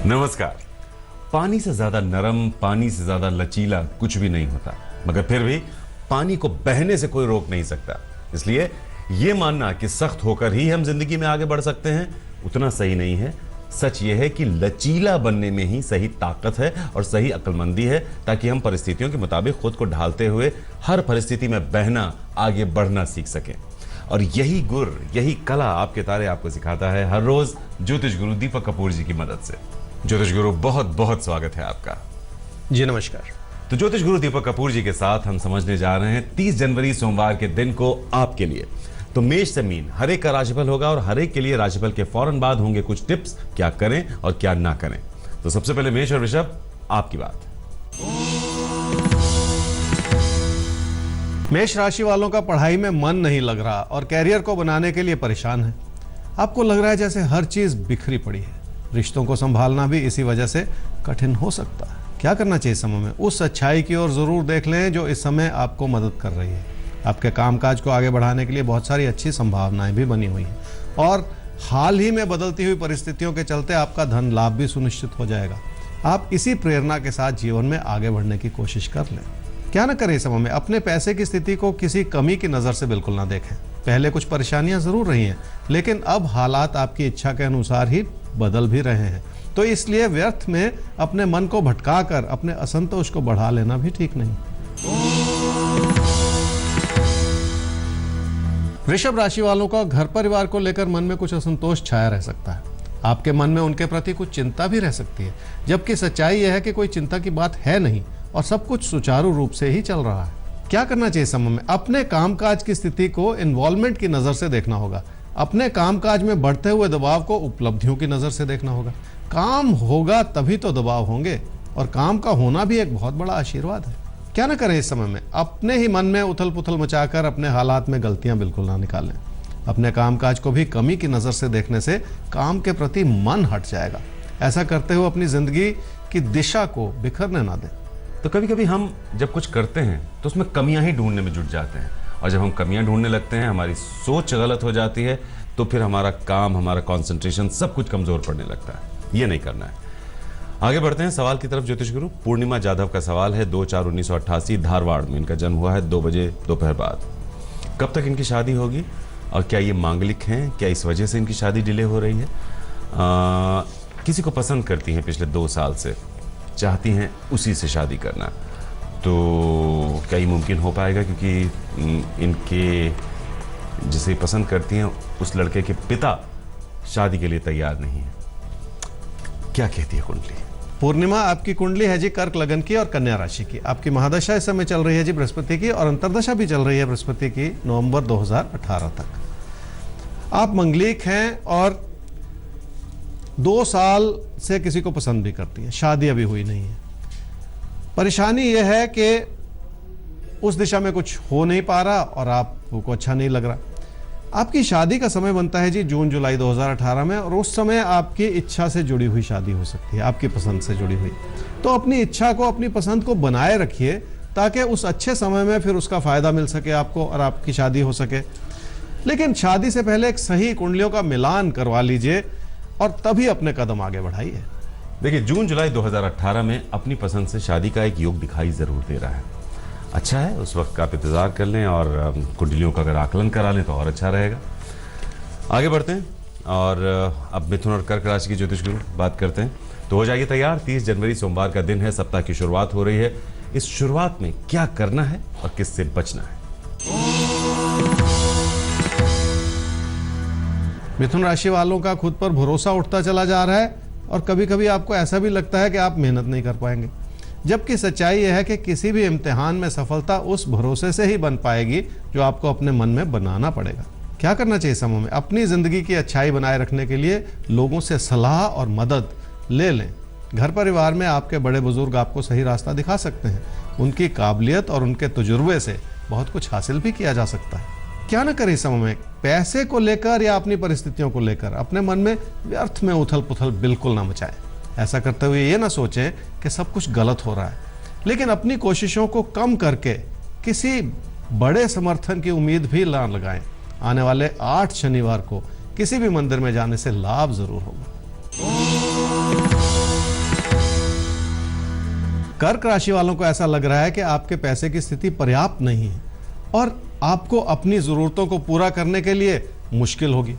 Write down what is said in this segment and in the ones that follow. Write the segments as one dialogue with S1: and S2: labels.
S1: नमस्कार। पानी से ज्यादा नरम, पानी से ज्यादा लचीला कुछ भी नहीं होता, मगर फिर भी पानी को बहने से कोई रोक नहीं सकता। इसलिए यह मानना कि सख्त होकर ही हम जिंदगी में आगे बढ़ सकते हैं उतना सही नहीं है। सच यह है कि लचीला बनने में ही सही ताकत है और सही अक्लमंदी है, ताकि हम परिस्थितियों के मुताबिक खुद को ढालते हुए हर परिस्थिति में बहना, आगे बढ़ना सीख सकें। और यही गुर, यही कला आपके तारे आपको सिखाता है हर रोज ज्योतिष गुरु दीपक कपूर जी की मदद से। ज्योतिष गुरु, बहुत बहुत स्वागत है आपका।
S2: जी नमस्कार।
S1: तो ज्योतिष गुरु दीपक कपूर जी के साथ हम समझने जा रहे हैं 30 जनवरी सोमवार के दिन को आपके लिए। तो मेष से मीन हर एक का राशिफल होगा और हर एक के लिए राशिफल के फौरन बाद होंगे कुछ टिप्स, क्या करें और क्या ना करें। तो सबसे पहले मेष और वृषभ, आपकी बात।
S2: मेष राशि वालों का पढ़ाई में मन नहीं लग रहा और कैरियर को बनाने के लिए परेशान है। आपको लग रहा है जैसे हर चीज बिखरी पड़ी है। रिश्तों को संभालना भी इसी वजह से कठिन हो सकता है। क्या करना चाहिए समय में? उस अच्छाई की ओर जरूर देख लें जो इस समय आपको मदद कर रही है। आपके कामकाज को आगे बढ़ाने के लिए बहुत सारी अच्छी संभावनाएं भी बनी हुई हैं और हाल ही में बदलती हुई परिस्थितियों के चलते आपका धन लाभ भी सुनिश्चित हो जाएगा। आप इसी प्रेरणा के साथ जीवन में आगे बढ़ने की कोशिश कर लें। क्या न करें इस समय में? अपने पैसे की स्थिति को किसी कमी की नज़र से बिल्कुल ना देखें। पहले कुछ परेशानियां जरूर रही हैं, लेकिन अब हालात आपकी इच्छा के अनुसार ही बदल भी रहे हैं। तो इसलिए व्यर्थ में अपने मन को भटकाकर अपने असंतोष को बढ़ा लेना भी ठीक नहीं। वृषभ राशि वालों का घर परिवार को लेकर मन में कुछ असंतोष छाया रह सकता है। आपके मन में उनके प्रति कुछ चिंता भी रह सकती है, जबकि सच्चाई यह है कि कोई चिंता की बात है नहीं और सब कुछ सुचारू रूप से ही चल रहा है। क्या करना चाहिए समय में? अपने कामकाज की स्थिति को इन्वॉल्वमेंट की नजर से देखना होगा। अपने कामकाज में बढ़ते हुए दबाव को उपलब्धियों की नजर से देखना होगा। काम होगा तभी तो दबाव होंगे और काम का होना भी एक बहुत बड़ा आशीर्वाद है। क्या ना करें इस समय में? अपने ही मन में उथल पुथल मचाकर अपने हालात में गलतियां बिल्कुल ना निकालें। अपने कामकाज को भी कमी की नजर से देखने से काम के प्रति मन हट जाएगा। ऐसा करते हुए अपनी जिंदगी की दिशा को बिखरने ना दें।
S1: तो कभी कभी हम जब कुछ करते हैं तो उसमें कमियां ही ढूंढने में जुट जाते हैं, और जब हम कमियां ढूंढने लगते हैं, हमारी सोच गलत हो जाती है, तो फिर हमारा काम, हमारा कंसंट्रेशन सब कुछ कमजोर पड़ने लगता है। ये नहीं करना है। आगे बढ़ते हैं सवाल की तरफ। ज्योतिष गुरु पूर्णिमा जाधव का सवाल है। 2/4/1988 धारवाड़ में इनका जन्म हुआ है, 2 बजे दोपहर बाद। कब तक इनकी शादी होगी और क्या ये मांगलिक हैं? क्या इस वजह से इनकी शादी डिले हो रही है? किसी को पसंद करती हैं पिछले 2 साल से, चाहती हैं उसी से शादी करना, तो क्या ये मुमकिन हो पाएगा? क्योंकि इनके जिसे पसंद करती हैं उस लड़के के पिता शादी के लिए तैयार नहीं है। क्या कहती है कुंडली?
S2: पूर्णिमा, आपकी कुंडली है जी कर्क लगन की और कन्या राशि की। आपकी महादशा इस समय चल रही है जी बृहस्पति की, और अंतर्दशा भी चल रही है बृहस्पति की नवंबर 2018 तक। आप मंगलिक हैं और 2 साल से किसी को पसंद भी करती हैं, शादी अभी हुई नहीं है। परेशानी यह है कि उस दिशा में कुछ हो नहीं पा रहा और आपको अच्छा नहीं लग रहा। आपकी शादी का समय बनता है जी जून जुलाई 2018 में, और उस समय आपकी इच्छा से जुड़ी हुई शादी हो सकती है, आपकी पसंद से जुड़ी हुई। तो अपनी इच्छा को, अपनी पसंद को बनाए रखिए ताकि उस अच्छे समय में फिर उसका फायदा मिल सके आपको और आपकी शादी हो सके। लेकिन शादी से पहले एक सही कुंडलियों का मिलान करवा लीजिए और तभी अपने कदम आगे बढ़ाइए।
S1: देखिए, जून जुलाई 2018 में अपनी पसंद से शादी का एक योग दिखाई जरूर दे रहा है। अच्छा है, उस वक्त का आप इंतजार कर लें और कुंडलियों का अगर आकलन करा लें तो और अच्छा रहेगा। आगे बढ़ते हैं और अब मिथुन और कर्क राशि की ज्योतिष गुरु बात करते हैं। तो हो जाइए तैयार, 30 जनवरी सोमवार का दिन है, सप्ताह की शुरुआत हो रही है। इस शुरुआत में क्या करना है और किससे बचना है?
S2: मिथुन राशि वालों का खुद पर भरोसा उठता चला जा रहा है और कभी कभी आपको ऐसा भी लगता है कि आप मेहनत नहीं कर पाएंगे, जबकि सच्चाई यह है कि किसी भी इम्तिहान में सफलता उस भरोसे से ही बन पाएगी जो आपको अपने मन में बनाना पड़ेगा। क्या करना चाहिए समय में? अपनी जिंदगी की अच्छाई बनाए रखने के लिए लोगों से सलाह और मदद ले लें। घर परिवार में आपके बड़े बुजुर्ग आपको सही रास्ता दिखा सकते हैं। उनकी काबिलियत और उनके तजुर्बे से बहुत कुछ हासिल भी किया जा सकता है। क्या न करें समय में? पैसे को लेकर या अपनी परिस्थितियों को लेकर अपने मन में व्यर्थ में उथल पुथल बिल्कुल ना मचाएं। ऐसा करते हुए ये ना सोचें कि सब कुछ गलत हो रहा है, लेकिन अपनी कोशिशों को कम करके किसी बड़े समर्थन की उम्मीद भी ना लगाएं। आने वाले 8 शनिवार को किसी भी मंदिर में जाने से लाभ जरूर होगा। कर्क राशि वालों को ऐसा लग रहा है कि आपके पैसे की स्थिति पर्याप्त नहीं है और आपको अपनी ज़रूरतों को पूरा करने के लिए मुश्किल होगी,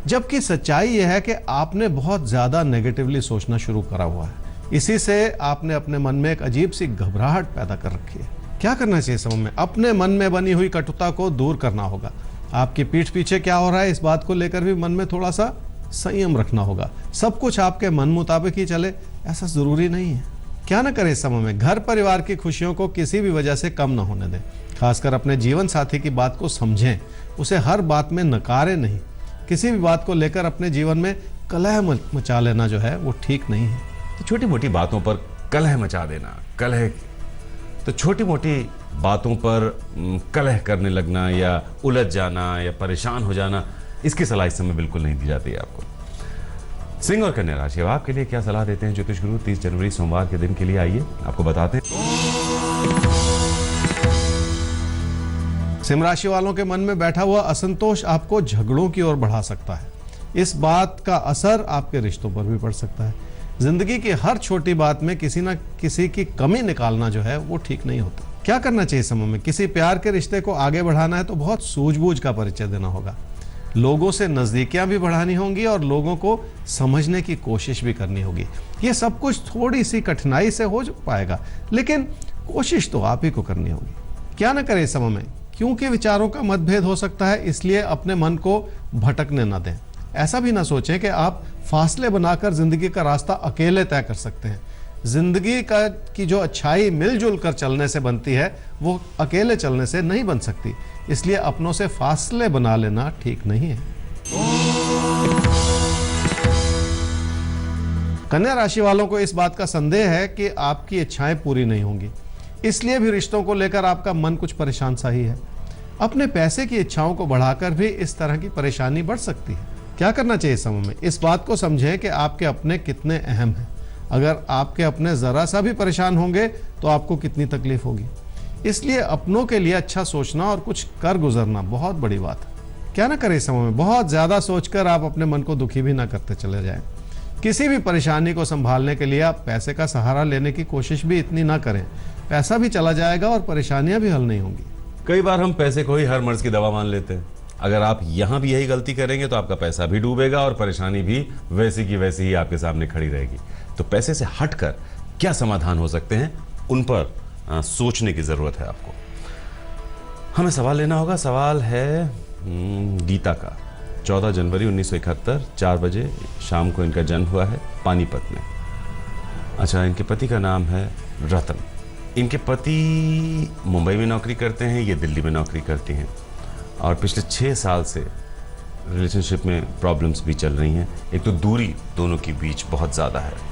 S2: जबकि सच्चाई यह है कि आपने बहुत ज़्यादा नेगेटिवली सोचना शुरू करा हुआ है। इसी से आपने अपने मन में एक अजीब सी घबराहट पैदा कर रखी है। क्या करना चाहिए समय में? अपने मन में बनी हुई कटुता को दूर करना होगा। आपकी पीठ पीछे क्या हो रहा है, इस बात को लेकर भी मन में थोड़ा सा संयम रखना होगा। सब कुछ आपके मन मुताबिक ही चले ऐसा ज़रूरी नहीं है। क्या ना करें इस समय में? घर परिवार की खुशियों को किसी भी वजह से कम ना होने दें। खासकर अपने जीवन साथी की बात को समझें, उसे हर बात में नकारें नहीं। किसी भी बात को लेकर अपने जीवन में कलह मचा लेना जो है वो ठीक नहीं है।
S1: तो छोटी मोटी बातों पर कलह मचा देना, तो छोटी मोटी बातों पर कलह करने लगना या उलझ जाना या परेशान हो जाना, इसकी सलाह इस समय बिल्कुल नहीं दी जाती है आपको। सिंह और कन्या राशि, अब आपके लिए क्या सलाह देते हैं ज्योतिष गुरु 30 जनवरी सोमवार के दिन के लिए? आइए आपको बताते हैं।
S2: सिंह राशि वालों के मन में बैठा हुआ असंतोष आपको झगड़ों की ओर बढ़ा सकता है। इस बात का असर आपके रिश्तों पर भी पड़ सकता है। जिंदगी की हर छोटी बात में किसी ना किसी की कमी निकालना जो है वो ठीक नहीं होता। क्या करना चाहिए समय में? किसी प्यार के रिश्ते को आगे बढ़ाना है तो बहुत सूझबूझ का परिचय देना होगा। लोगों से नज़दीकियां भी बढ़ानी होंगी और लोगों को समझने की कोशिश भी करनी होगी। ये सब कुछ थोड़ी सी कठिनाई से हो पाएगा, लेकिन कोशिश तो आप ही को करनी होगी। क्या ना करें इस समय में? क्योंकि विचारों का मतभेद हो सकता है, इसलिए अपने मन को भटकने न दें। ऐसा भी ना सोचें कि आप फासले बनाकर जिंदगी का रास्ता अकेले तय कर सकते हैं। जिंदगी की जो अच्छाई मिलजुल कर चलने से बनती है वो अकेले चलने से नहीं बन सकती, इसलिए अपनों से फासले बना लेना ठीक नहीं है। कन्या राशि वालों को इस बात का संदेह है कि आपकी इच्छाएं पूरी नहीं होंगी, इसलिए भी रिश्तों को लेकर आपका मन कुछ परेशान सा ही है। अपने पैसे की इच्छाओं को बढ़ाकर भी इस तरह की परेशानी बढ़ सकती है। क्या करना चाहिए इस समय में? इस बात को समझें कि आपके अपने कितने अहम हैं। अगर आपके अपने ज़रा सा भी परेशान होंगे तो आपको कितनी तकलीफ होगी। इसलिए अपनों के लिए अच्छा सोचना और कुछ कर गुजरना बहुत बड़ी बात है। क्या ना करें इस समय में? बहुत ज़्यादा सोचकर आप अपने मन को दुखी भी ना करते चले जाएं। किसी भी परेशानी को संभालने के लिए आप पैसे का सहारा लेने की कोशिश भी इतनी ना करें। पैसा भी चला जाएगा और परेशानियां भी हल नहीं होंगी।
S1: कई बार हम पैसे को ही हर मर्ज की दवा मान लेते हैं। अगर आप यहाँ भी यही गलती करेंगे तो आपका पैसा भी डूबेगा और परेशानी भी वैसी की वैसी ही आपके सामने खड़ी रहेगी। तो पैसे से हटकर क्या समाधान हो सकते हैं, उन पर सोचने की ज़रूरत है आपको। हमें सवाल लेना होगा। सवाल है गीता का। 14 जनवरी 1971 4 बजे शाम को इनका जन्म हुआ है पानीपत में। अच्छा, इनके पति का नाम है रतन। इनके पति मुंबई में नौकरी करते हैं, ये दिल्ली में नौकरी करती हैं और पिछले 6 साल से रिलेशनशिप में प्रॉब्लम्स भी चल रही हैं। एक तो दूरी दोनों के बीच बहुत ज़्यादा है।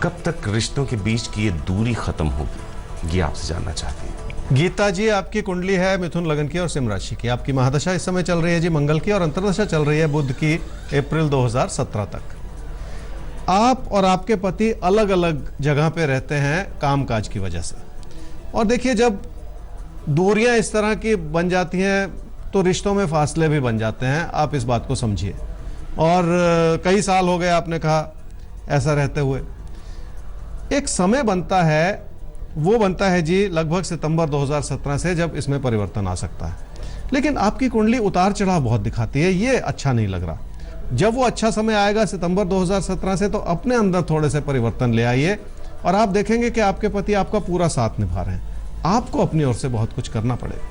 S1: कब तक रिश्तों के बीच की ये दूरी ख़त्म होगी, ये आपसे जानना चाहती हैं।
S2: गीता जी, आपकी कुंडली है मिथुन लगन की और सिंह राशि की। आपकी महादशा इस समय चल रही है जी मंगल की और अंतर्दशा चल रही है बुध की अप्रैल 2017 तक। आप और आपके पति अलग अलग जगह पे रहते हैं कामकाज की वजह से। और देखिए, जब दूरियां इस तरह की बन जाती हैं तो रिश्तों में फासले भी बन जाते हैं। आप इस बात को समझिए। और कई साल हो गए आपने कहा ऐसा रहते हुए। एक समय बनता है, वो बनता है जी लगभग सितंबर 2017 से, जब इसमें परिवर्तन आ सकता है। लेकिन आपकी कुंडली उतार चढ़ाव बहुत दिखाती है, ये अच्छा नहीं लग रहा। जब वो अच्छा समय आएगा सितंबर 2017 से, तो अपने अंदर थोड़े से परिवर्तन ले आइए और आप देखेंगे कि आपके पति आपका पूरा साथ निभा रहे हैं। आपको अपनी ओर से बहुत कुछ करना पड़ेगा।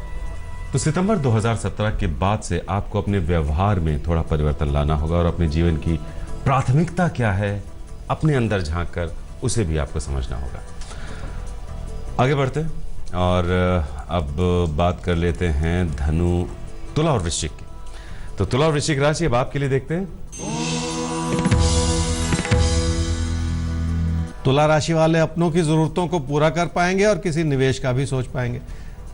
S1: तो सितंबर 2017 के बाद से आपको अपने व्यवहार में थोड़ा परिवर्तन लाना होगा और अपने जीवन की प्राथमिकता क्या है, अपने अंदर झांक कर उसे भी आपको समझना होगा। आगे बढ़ते हैं और अब बात कर लेते हैं धनु, तुला और वृश्चिक की। तो तुला और वृश्चिक राशि अब आपके लिए देखते हैं।
S2: तुला राशि वाले अपनों की जरूरतों को पूरा कर पाएंगे और किसी निवेश का भी सोच पाएंगे,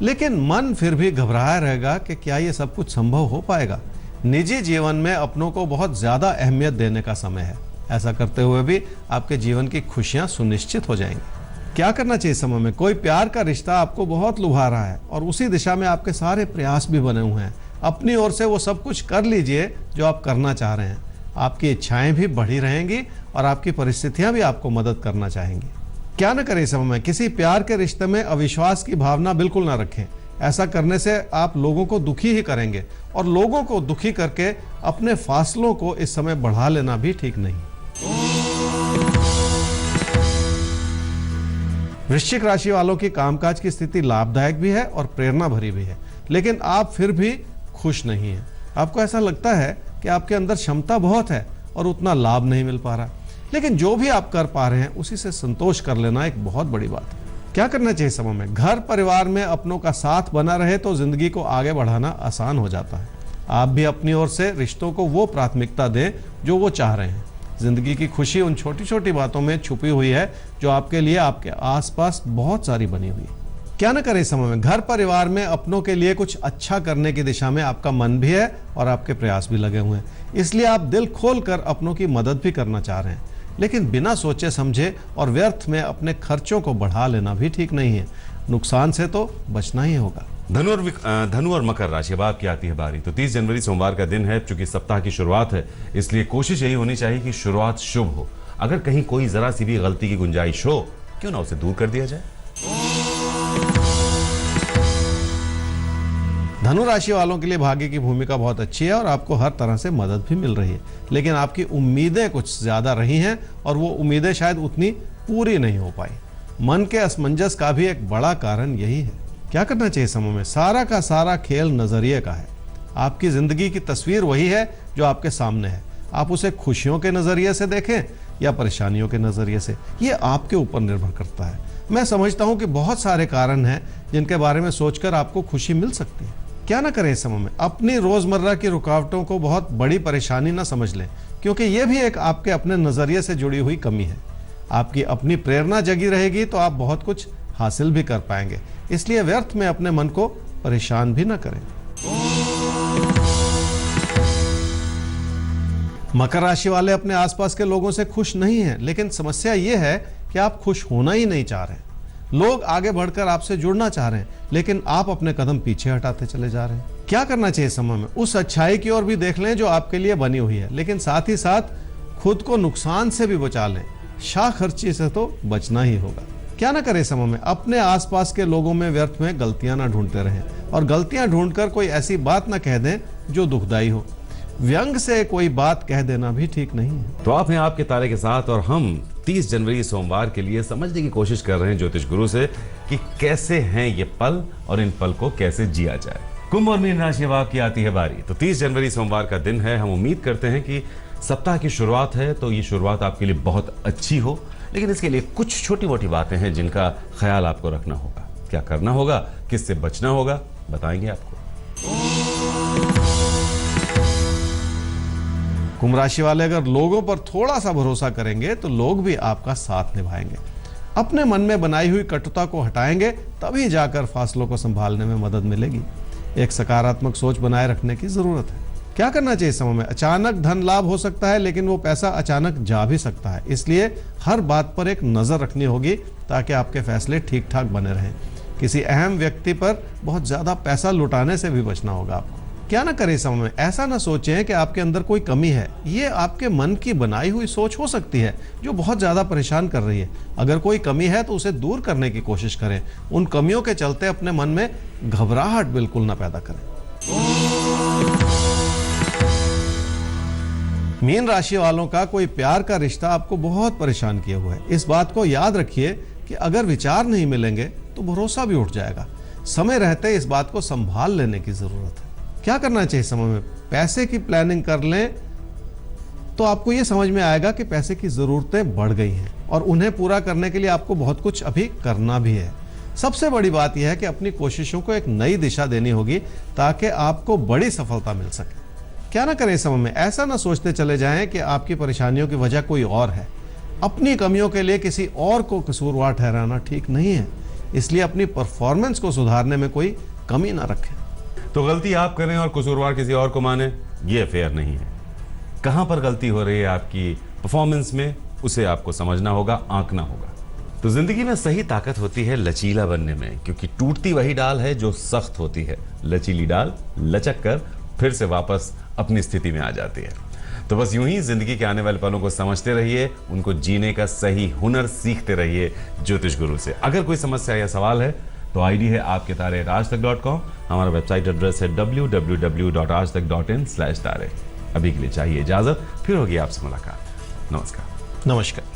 S2: लेकिन मन फिर भी घबराया रहेगा कि क्या ये सब कुछ संभव हो पाएगा। निजी जीवन में अपनों को बहुत ज्यादा अहमियत देने का समय है। ऐसा करते हुए भी आपके जीवन की खुशियां सुनिश्चित हो जाएंगी। क्या करना चाहिए समय में? कोई प्यार का रिश्ता आपको बहुत लुभा रहा है और उसी दिशा में आपके सारे प्रयास भी बने हुए हैं। अपनी ओर से वो सब कुछ कर लीजिए जो आप करना चाह रहे हैं। आपकी इच्छाएं भी बढ़ी रहेंगी और आपकी परिस्थितियां भी आपको मदद करना चाहेंगी। क्या न करें इस समय में, किसी प्यार के रिश्ते में अविश्वास की भावना बिल्कुल ना रखें। ऐसा करने से आप लोगों को दुखी ही करेंगे और लोगों को दुखी करके अपने फासलों को इस समय बढ़ा लेना भी ठीक नहीं। वृश्चिक राशि वालों की कामकाज की स्थिति लाभदायक भी है और प्रेरणा भरी भी है, लेकिन आप फिर भी खुश नहीं हैं। आपको ऐसा लगता है कि आपके अंदर क्षमता बहुत है और उतना लाभ नहीं मिल पा रहा, लेकिन जो भी आप कर पा रहे हैं उसी से संतोष कर लेना एक बहुत बड़ी बात है। क्या करना चाहिए समय में? घर परिवार में अपनों का साथ बना रहे तो जिंदगी को आगे बढ़ाना आसान हो जाता है। आप भी अपनी ओर से रिश्तों को वो प्राथमिकता दें जो वो चाह रहे हैं। जिंदगी की खुशी उन छोटी छोटी बातों में छुपी हुई है जो आपके लिए आपके आसपास बहुत सारी बनी हुई है। क्या न करें इस समय में? घर परिवार में अपनों के लिए कुछ अच्छा करने की दिशा में आपका मन भी है और आपके प्रयास भी लगे हुए हैं, इसलिए आप दिल खोल कर अपनों की मदद भी करना चाह रहे हैं, लेकिन बिना सोचे समझे और व्यर्थ में अपने खर्चों को बढ़ा लेना भी ठीक नहीं है। नुकसान से तो बचना ही होगा।
S1: धनु और मकर राशि, अब आपकी आती है बारी। तो 30 जनवरी सोमवार का दिन है, चूंकि सप्ताह की शुरुआत है इसलिए कोशिश यही होनी चाहिए कि शुरुआत शुभ हो। अगर कहीं कोई जरा सी भी गलती की गुंजाइश हो, क्यों ना उसे दूर कर दिया जाए।
S2: धनु राशि वालों के लिए भाग्य की भूमिका बहुत अच्छी है और आपको हर तरह से मदद भी मिल रही है, लेकिन आपकी उम्मीदें कुछ ज्यादा रही हैं और वो उम्मीदें शायद उतनी पूरी नहीं हो पाई। मन के असमंजस का भी एक बड़ा कारण यही है। क्या करना चाहिए समय में? सारा का सारा खेल नजरिए का है। आपकी जिंदगी की तस्वीर वही है जो आपके सामने है। आप उसे खुशियों के नजरिए से देखें या परेशानियों के नजरिए से, ये आपके ऊपर निर्भर करता है। मैं समझता हूं कि बहुत सारे कारण हैं जिनके बारे में सोचकर आपको खुशी मिल सकती है। क्या ना करें इस समय में? अपनी रोजमर्रा की रुकावटों को बहुत बड़ी परेशानी ना समझ लें, क्योंकि यह भी एक आपके अपने नजरिए से जुड़ी हुई कमी है। आपकी अपनी प्रेरणा जगी रहेगी तो आप बहुत कुछ हासिल भी कर पाएंगे, इसलिए व्यर्थ में अपने मन को परेशान भी ना करें। मकर राशि वाले अपने आसपास के लोगों से खुश नहीं हैं, लेकिन समस्या यह है कि आप खुश होना ही नहीं चाह रहे। लोग आगे बढ़कर आपसे जुड़ना चाह रहे हैं, लेकिन आप अपने कदम पीछे हटाते चले जा रहे हैं। क्या करना चाहिए समय में? उस अच्छाई की ओर भी देख लें जो आपके लिए बनी हुई है, लेकिन साथ ही साथ खुद को नुकसान से भी बचा लें। शाह खर्ची से तो बचना ही होगा। क्या ना करें समय में? अपने आसपास के लोगों में व्यर्थ में गलतियां ना ढूंढते रहें और गलतियां ढूंढकर कोई ऐसी बात ना कह दें जो दुखदाई हो। व्यंग से कोई बात कह देना भी ठीक नहीं है।
S1: तो आप हैं आपके तारे के साथ और हम 30 जनवरी सोमवार के लिए समझने की कोशिश कर रहे हैं ज्योतिष गुरु से कि कैसे हैं ये पल और इन पल को कैसे जिया जाए। कुंभ और मीन राशि, अब आपकी आती है बारी। तो 30 जनवरी सोमवार का दिन है। हम उम्मीद करते हैं कि सप्ताह की शुरुआत है तो ये शुरुआत आपके लिए बहुत अच्छी हो, लेकिन इसके लिए कुछ छोटी मोटी बातें हैं जिनका ख्याल आपको रखना होगा। क्या करना होगा, किससे बचना होगा, बताएंगे आपको।
S2: कुंभ राशि वाले अगर लोगों पर थोड़ा सा भरोसा करेंगे तो लोग भी आपका साथ निभाएंगे। अपने मन में बनाई हुई कटुता को हटाएंगे, तभी जाकर फासलों को संभालने में मदद मिलेगी। एक सकारात्मक सोच बनाए रखने की जरूरत है। क्या करना चाहिए समय में? अचानक धन लाभ हो सकता है, लेकिन वो पैसा अचानक जा भी सकता है, इसलिए हर बात पर एक नजर रखनी होगी ताकि आपके फैसले ठीक ठाक बने रहें। किसी अहम व्यक्ति पर बहुत ज्यादा पैसा लुटाने से भी बचना होगा आपको। क्या ना करें समय में? ऐसा ना सोचें कि आपके अंदर कोई कमी है। ये आपके मन की बनाई हुई सोच हो सकती है जो बहुत ज्यादा परेशान कर रही है। अगर कोई कमी है तो उसे दूर करने की कोशिश करें। उन कमियों के चलते अपने मन में घबराहट बिल्कुल ना पैदा करें। मीन राशि वालों का कोई प्यार का रिश्ता आपको बहुत परेशान किया हुआ है। इस बात को याद रखिए कि अगर विचार नहीं मिलेंगे तो भरोसा भी उठ जाएगा। समय रहते इस बात को संभाल लेने की जरूरत है। क्या करना चाहिए समय में? पैसे की प्लानिंग कर लें तो आपको यह समझ में आएगा कि पैसे की जरूरतें बढ़ गई हैं और उन्हें पूरा करने के लिए आपको बहुत कुछ अभी करना भी है। सबसे बड़ी बात यह है कि अपनी कोशिशों को एक नई दिशा देनी होगी ताकि आपको बड़ी सफलता मिल सके। क्या ना करें समय में? ऐसा ना सोचते चले जाएं कि आपकी परेशानियों की वजह कोई और है। अपनी कमियों के लिए किसी और को कसूरवार ठहराना ठीक नहीं है, इसलिए अपनी परफॉर्मेंस को सुधारने में कोई कमी ना रखें।
S1: तो गलती आप करें और कसूरवार किसी और को माने, ये फेयर नहीं है। कहां पर गलती हो रही है आपकी परफॉर्मेंस में, उसे आपको समझना होगा, आंकना होगा। तो जिंदगी में सही ताकत होती है लचीला बनने में, क्योंकि टूटती वही डाल है जो सख्त होती है। लचीली डाल लचक कर फिर से वापस अपनी स्थिति में आ जाती है। तो बस यूं ही जिंदगी के आने वाले पलों को समझते रहिए, उनको जीने का सही हुनर सीखते रहिए ज्योतिष गुरु से। अगर कोई समस्या या सवाल है तो आईडी है आपके तारे @aajtak.com। हमारा वेबसाइट एड्रेस है www.aajtak.in/तारे। अभी के लिए चाहिए इजाजत, फिर होगी आपसे मुलाकात। नमस्कार।
S2: नमस्कार।